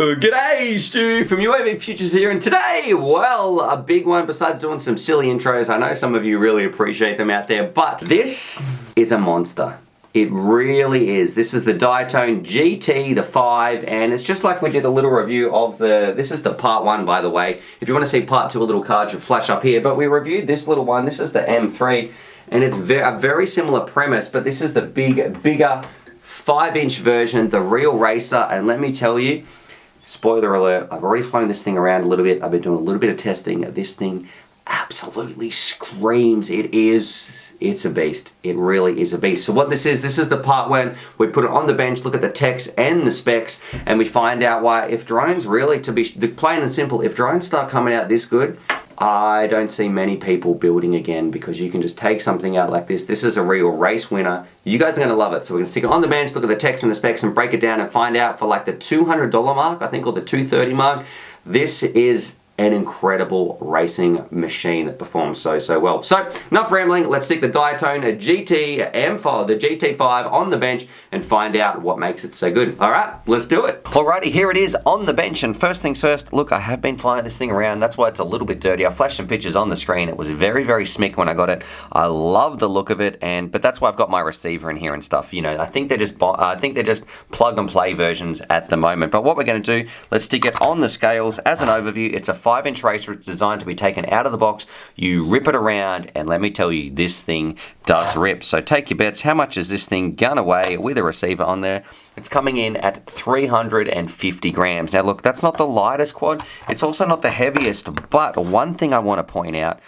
G'day, Stu from UAVfutures here, and today, well, a big one besides doing some silly intros. I know some of you really appreciate them out there, but this is a monster. It really is. This is the Diatone GT, the 5, and it's just like we did a little review of this is the part 1, by the way. If you want to see part 2, a little card should flash up here, but we reviewed this little one. This is the M3, and it's a very similar premise, but this is the bigger 5-inch version, the real racer, and let me tell you, spoiler alert, I've already flown this thing around a little bit. I've been doing a little bit of testing. This thing absolutely screams. It's a beast. It really is a beast. So what this is the part when we put it on the bench, look at the text and the specs, and we find out why, if drones really, to be plain and simple, if drones start coming out this good, I don't see many people building again, because you can just take something out like this. This is a real race winner. You guys are gonna love it. So we're gonna stick it on the bench, look at the text and the specs, and break it down and find out for like the $200 mark, I think, or the $230 mark. This is an incredible racing machine that performs so well. So enough rambling, let's stick the Diatone GT M5, the GT5 on the bench and find out what makes it so good. All right, let's do it. Alrighty, here it is on the bench, and first things first, look, I have been flying this thing around. That's why it's a little bit dirty. I flashed some pictures on the screen. It was very smick when I got it. I love the look of it, but that's why I've got my receiver in here and stuff. You know, I think they're just plug and play versions at the moment. But what we're going to do, let's stick it on the scales as an overview. It's a 5-inch racer. It's designed to be taken out of the box. You rip it around, and let me tell you, this thing does rip. So take your bets. How much is this thing gonna weigh with a receiver on there? It's coming in at 350 grams. Now look, that's not the lightest quad. It's also not the heaviest, but one thing I want to point out,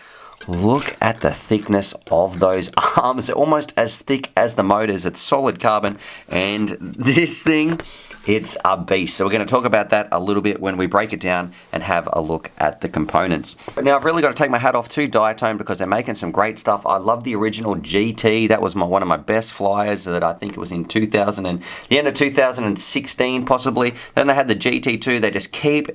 look at the thickness of those arms. They're almost as thick as the motors. It's solid carbon, and this thing, it's a beast. So we're going to talk about that a little bit when we break it down and have a look at the components. But now I've really got to take my hat off to Diatone, because they're making some great stuff. I love the original GT. That was one of my best flyers that I think it was in the end of 2016 possibly. Then they had the GT2. They just keep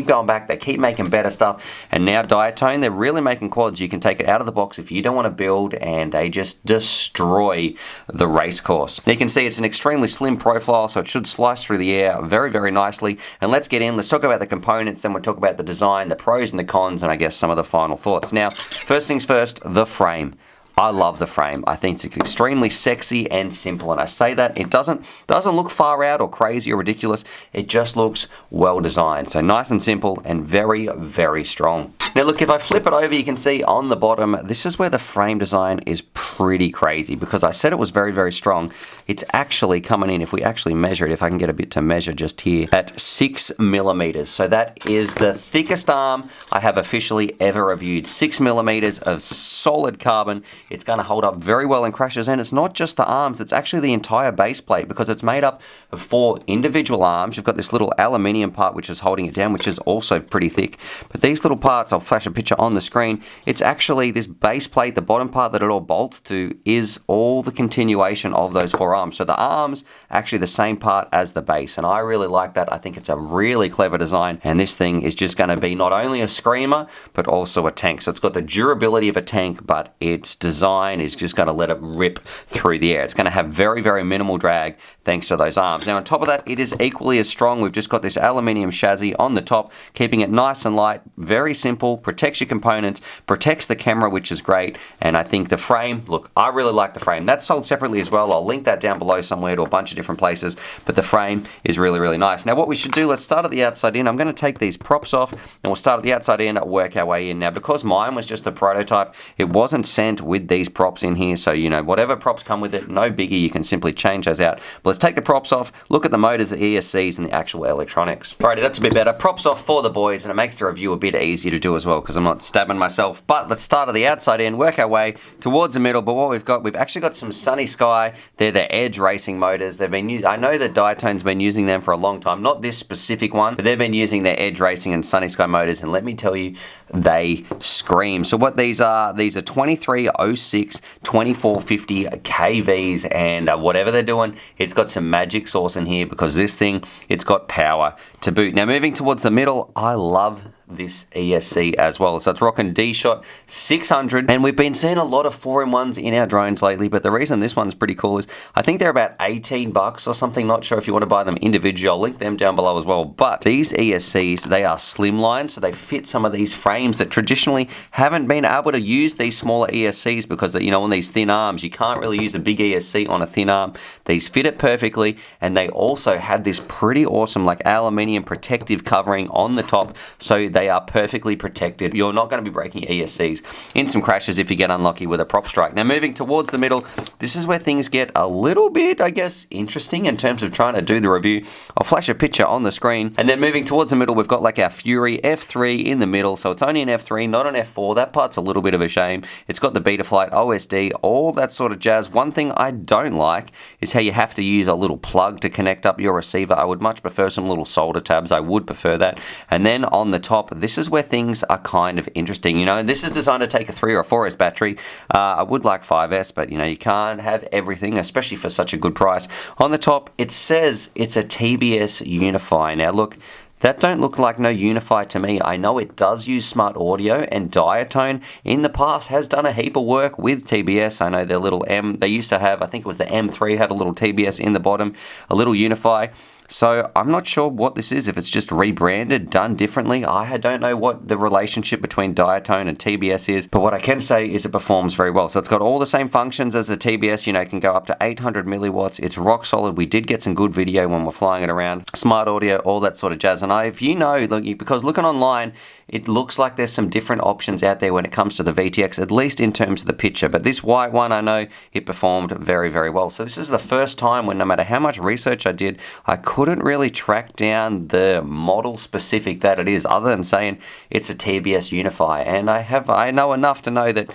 going back. They keep making better stuff. And now Diatone, they're really making quads. You can take it out of the box if you don't want to build, and they just destroy the race course. You can see it's an extremely slim profile, so it should slice through the air very nicely. And let's get in. Let's talk about the components, then we'll talk about the design, the pros and the cons, and I guess some of the final thoughts. Now, first things first, the frame. I love the frame. I think it's extremely sexy and simple, and I say that it doesn't look far out or crazy or ridiculous. It just looks well designed. So nice and simple and very strong. Now look, if I flip it over, you can see on the bottom, this is where the frame design is pretty crazy, because I said it was very strong. It's actually coming in, if we actually measure it, if I can get a bit to measure just here, at 6 millimeters. So that is the thickest arm I have officially ever reviewed. 6 millimeters of solid carbon. It's going to hold up very well in crashes, and it's not just the arms, it's actually the entire base plate, because it's made up of 4 individual arms. You've got this little aluminium part which is holding it down, which is also pretty thick. But these little parts, I'll flash a picture on the screen, it's actually this base plate, the bottom part that it all bolts to, is all the continuation of those 4 arms. So the arms actually the same part as the base, and I really like that. I think it's a really clever design, and this thing is just going to be not only a screamer but also a tank. So it's got the durability of a tank, but its design is just going to let it rip through the air. It's going to have very minimal drag thanks to those arms. Now on top of that, it is equally as strong. We've just got this aluminium chassis on the top, keeping it nice and light, very simple, protects your components, protects the camera, which is great. And I think the frame, look, I really like the frame. That's sold separately as well. I'll link that down below somewhere to a bunch of different places, but the frame is really nice. Now what we should do, let's start at the outside in. I'm going to take these props off, and we'll start at the outside in, work our way in. Now because mine was just a prototype, it wasn't sent with these props in here, so you know, whatever props come with it, no biggie, you can simply change those out. But let's take the props off, look at the motors, the ESCs, and the actual electronics. Alrighty, that's a bit better. Props off for the boys, and it makes the review a bit easier to do as well, because I'm not stabbing myself. But let's start at the outside in, work our way towards the middle. But what we've actually got some Sunny Sky. They're the Edge racing motors. They've been I know that Diatone's been using them for a long time, not this specific one, but they've been using their Edge racing and Sunny Sky motors, and let me tell you, they scream. So what these are 2306 2450 KVs, and whatever they're doing, it's got some magic sauce in here, because this thing, it's got power to boot. Now moving towards the middle, I love this ESC as well. So it's rocking D-Shot 600, and we've been seeing a lot of 4-in-1s in our drones lately, but the reason this one's pretty cool is I think they're about 18 bucks or something. Not sure if you want to buy them individually. I'll link them down below as well. But these ESCs, they are slimline, so they fit some of these frames that traditionally haven't been able to use these smaller ESCs because, you know, on these thin arms, you can't really use a big ESC on a thin arm. These fit it perfectly, and they also have this pretty awesome like aluminium protective covering on the top, so they are perfectly protected. You're not going to be breaking ESCs in some crashes if you get unlucky with a prop strike. Now moving towards the middle, this is where things get a little bit, I guess, interesting in terms of trying to do the review. I'll flash a picture on the screen, and then moving towards the middle, we've got like our Fury F3 in the middle, so it's only an F3, not an F4. That part's a little bit of a shame. It's got the Betaflight, OSD, all that sort of jazz. One thing I don't like is how you have to use a little plug to connect up your receiver. I would much prefer some little solder tabs. I would prefer that. And then on the top, this is where things are kind of interesting. You know, this is designed to take a 3 or a 4S battery. I would like 5S, but you know, you can't have everything, especially for such a good price. On the top, it says it's a TBS Unify. Now look, that don't look like no Unify to me. I know it does use smart audio, and Diatone in the past has done a heap of work with TBS. I know their little they used to have, I think it was the M3, had a little TBS in the bottom, a little Unify. So I'm not sure what this is, if it's just rebranded, done differently. I don't know what the relationship between Diatone and TBS is, but what I can say is it performs very well. So it's got all the same functions as the TBS, you know, it can go up to 800 milliwatts. It's rock solid. We did get some good video when we're flying it around. Smart audio, all that sort of jazz. And if you know, because looking online, it looks like there's some different options out there when it comes to the VTX, at least in terms of the picture. But this white one, I know it performed very, very well. So this is the first time when no matter how much research I did, I couldn't really track down the model specific that it is, other than saying it's a TBS Unify. And I know enough to know that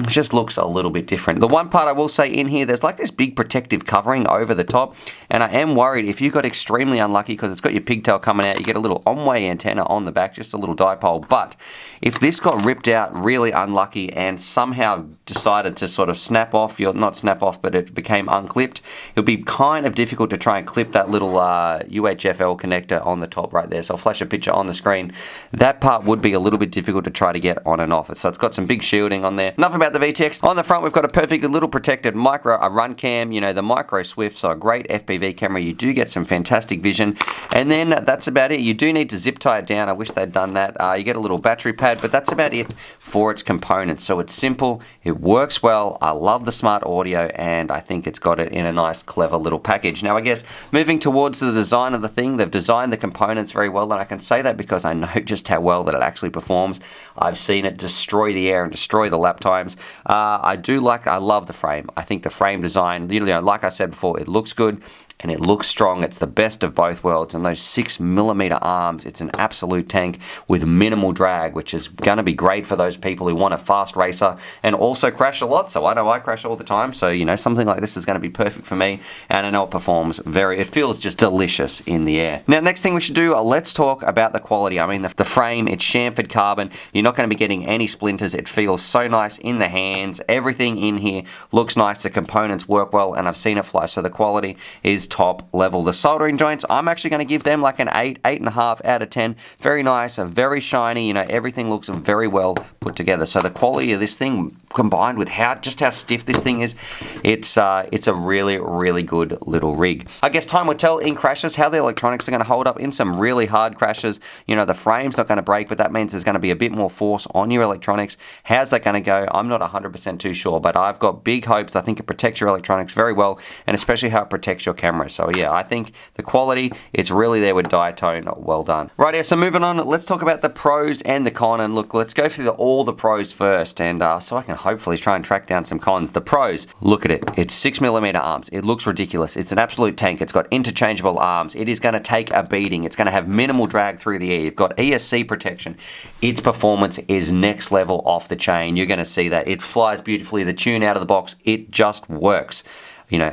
just looks a little bit different. The one part I will say in here, there's like this big protective covering over the top, and I am worried if you got extremely unlucky because it's got your pigtail coming out, you get a little on-way antenna on the back, just a little dipole. But if this got ripped out really unlucky and somehow decided to sort of snap off, not snap off, but it became unclipped, it would be kind of difficult to try and clip that little UHFL connector on the top right there. So I'll flash a picture on the screen. That part would be a little bit difficult to try to get on and off. So it's got some big shield on there. Enough about the VTX. On the front, we've got a perfect little protected a run cam, you know, the micro swift, so a great FPV camera. You do get some fantastic vision, and then that's about it. You do need to zip tie it down. I wish they'd done that. You get a little battery pad, but that's about it for its components. So it's simple, it works well. I love the smart audio, and I think it's got it in a nice, clever little package. Now, I guess moving towards the design of the thing, they've designed the components very well, and I can say that because I know just how well that it actually performs. I've seen it destroy the air and destroy the lap times. I love the frame. I think the frame design, you know, like I said before, it looks good and it looks strong. It's the best of both worlds. And those 6mm arms, it's an absolute tank with minimal drag, which is going to be great for those people who want a fast racer and also crash a lot. So I know I crash all the time. So, you know, something like this is going to be perfect for me. And I know it performs it feels just delicious in the air. Now, next thing we should do, let's talk about the quality. I mean, the frame, it's chamfered carbon. You're not going to be getting any splinters. It feels so nice in the hands. Everything in here looks nice. The components work well, and I've seen it fly. So the quality is top level. The soldering joints, I'm actually going to give them like an 8.5 out of 10. Very nice, very shiny, you know, everything looks very well put together. So the quality of this thing combined with how stiff this thing is, it's a really, really good little rig. I guess time will tell in crashes how the electronics are going to hold up in some really hard crashes. You know, the frame's not going to break, but that means there's going to be a bit more force on your electronics. How's that going to go? I'm not 100% too sure, but I've got big hopes. I think it protects your electronics very well, and especially how it protects your camera. So yeah, I think the quality, it's really there with Diatone. Well done. Right here, so moving on, let's talk about the pros and the con. And look, let's go through all the pros first, and so I can hopefully try and track down some cons. The pros, look at it. It's 6mm arms. It looks ridiculous. It's an absolute tank. It's got interchangeable arms. It is going to take a beating. It's going to have minimal drag through the air. You've got ESC protection. Its performance is next level off the chain. You're going to see that. It flies beautifully. The tune out of the box, it just works. You know,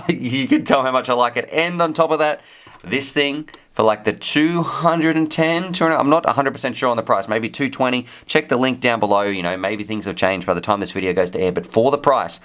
you can tell how much I like it. And on top of that, this thing for like the 210, I'm not 100% sure on the price, maybe 220. Check the link down below. You know, maybe things have changed by the time this video goes to air, but for the price,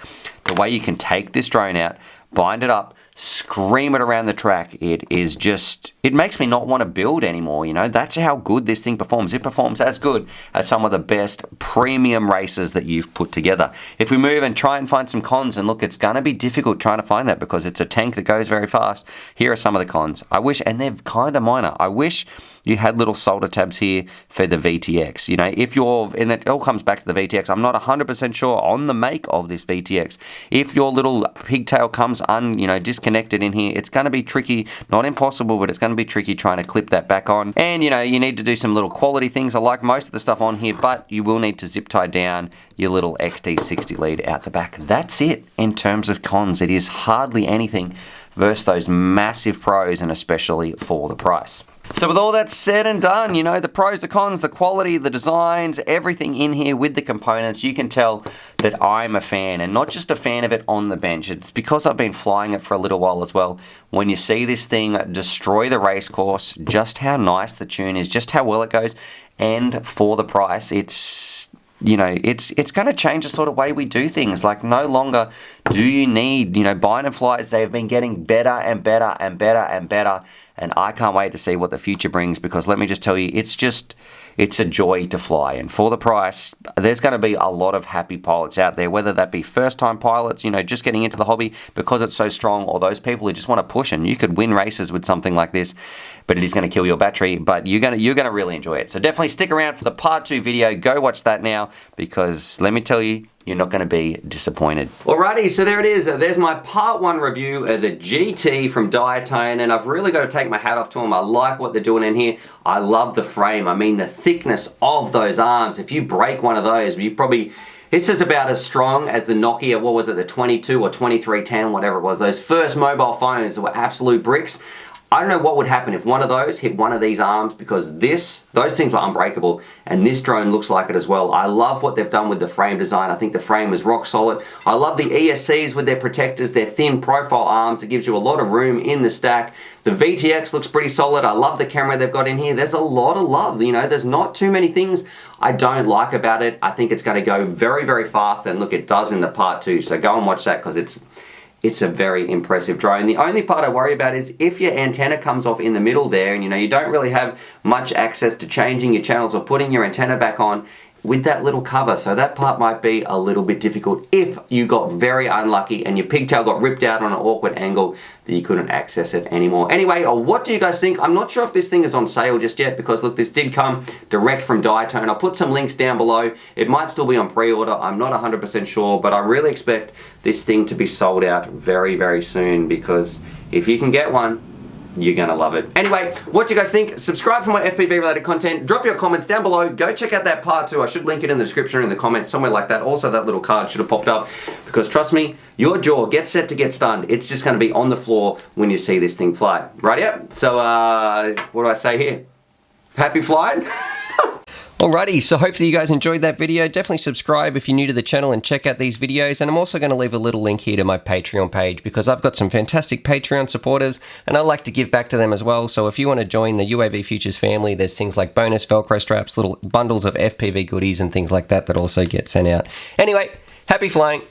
the way you can take this drone out, bind it up, scream it around the track, it is just, it makes me not want to build anymore, you know. That's how good this thing performs. It performs as good as some of the best premium racers that you've put together. If we move and try and find some cons, and look, it's going to be difficult trying to find that because it's a tank that goes very fast. Here are some of the cons. I wish, and they're kind of minor, I wish you had little solder tabs here for the VTX. You know, if you're, and it all comes back to the VTX, I'm not 100% sure on the make of this VTX. If your little pigtail comes disconnected in here, it's going to be tricky, not impossible, but it's going to be tricky trying to clip that back on. And, you know, you need to do some little quality things. I like most of the stuff on here, but you will need to zip tie down your little XT60 lead out the back. That's it in terms of cons. It is hardly anything versus those massive pros, and especially for the price. So with all that said and done, you know, the pros, the cons, the quality, the designs, everything in here with the components, you can tell that I'm a fan, and not just a fan of it on the bench. It's because I've been flying it for a little while as well. When you see this thing destroy the race course, just how nice the tune is, just how well it goes, and for the price, it's, you know, it's going to change the sort of way we do things. Like, no longer do you need, you know, bind and flies. They've been getting better and better and better and better. And I can't wait to see what the future brings, because let me just tell you, it's a joy to fly. And for the price, there's going to be a lot of happy pilots out there, whether that be first-time pilots, you know, just getting into the hobby because it's so strong, or those people who just want to push. And you could win races with something like this, but it is going to kill your battery. But you're going to really enjoy it. So definitely stick around for the part 2 video. Go watch that now, because let me tell you, you're not going to be disappointed. Alrighty, so there it is. There's my part 1 review of the GT from Diatone, and I've really got to take my hat off to them. I like what they're doing in here. I love the frame. I mean, the thickness of those arms. If you break one of those, you probably... This is about as strong as the Nokia, what was it, the 22 or 2310, whatever it was. Those first mobile phones that were absolute bricks. I don't know what would happen if one of those hit one of these arms, because those things were unbreakable, and this drone looks like it as well. I love what they've done with the frame design. I think the frame is rock solid. I love the ESCs with their protectors, their thin profile arms. It gives you a lot of room in the stack. The VTX looks pretty solid. I love the camera they've got in here. There's a lot of love, you know. There's not too many things I don't like about it. I think it's going to go very, very fast, and look, it does in the part 2. So go and watch that, because it's a very impressive drone. The only part I worry about is if your antenna comes off in the middle there, and you know, you don't really have much access to changing your channels or putting your antenna back on with that little cover. So that part might be a little bit difficult if you got very unlucky and your pigtail got ripped out on an awkward angle that you couldn't access it anymore. Anyway, what do you guys think? I'm not sure if this thing is on sale just yet, because look, this did come direct from Diatone. I'll put some links down below. It might still be on pre-order. I'm not 100% sure, but I really expect this thing to be sold out very, very soon, because if you can get one, you're gonna love it. Anyway, what do you guys think? Subscribe for more FPV related content. Drop your comments down below. Go check out that part 2. I should link it in the description or in the comments, somewhere like that. Also, that little card should have popped up, because trust me, your jaw gets set to get stunned. It's just gonna be on the floor when you see this thing fly. Right, yep. So, what do I say here? Happy flying? Alrighty, so hopefully you guys enjoyed that video. Definitely subscribe if you're new to the channel and check out these videos. And I'm also going to leave a little link here to my Patreon page, because I've got some fantastic Patreon supporters and I like to give back to them as well. So if you want to join the UAVfutures family, there's things like bonus velcro straps, little bundles of FPV goodies and things like that that also get sent out. Anyway, happy flying.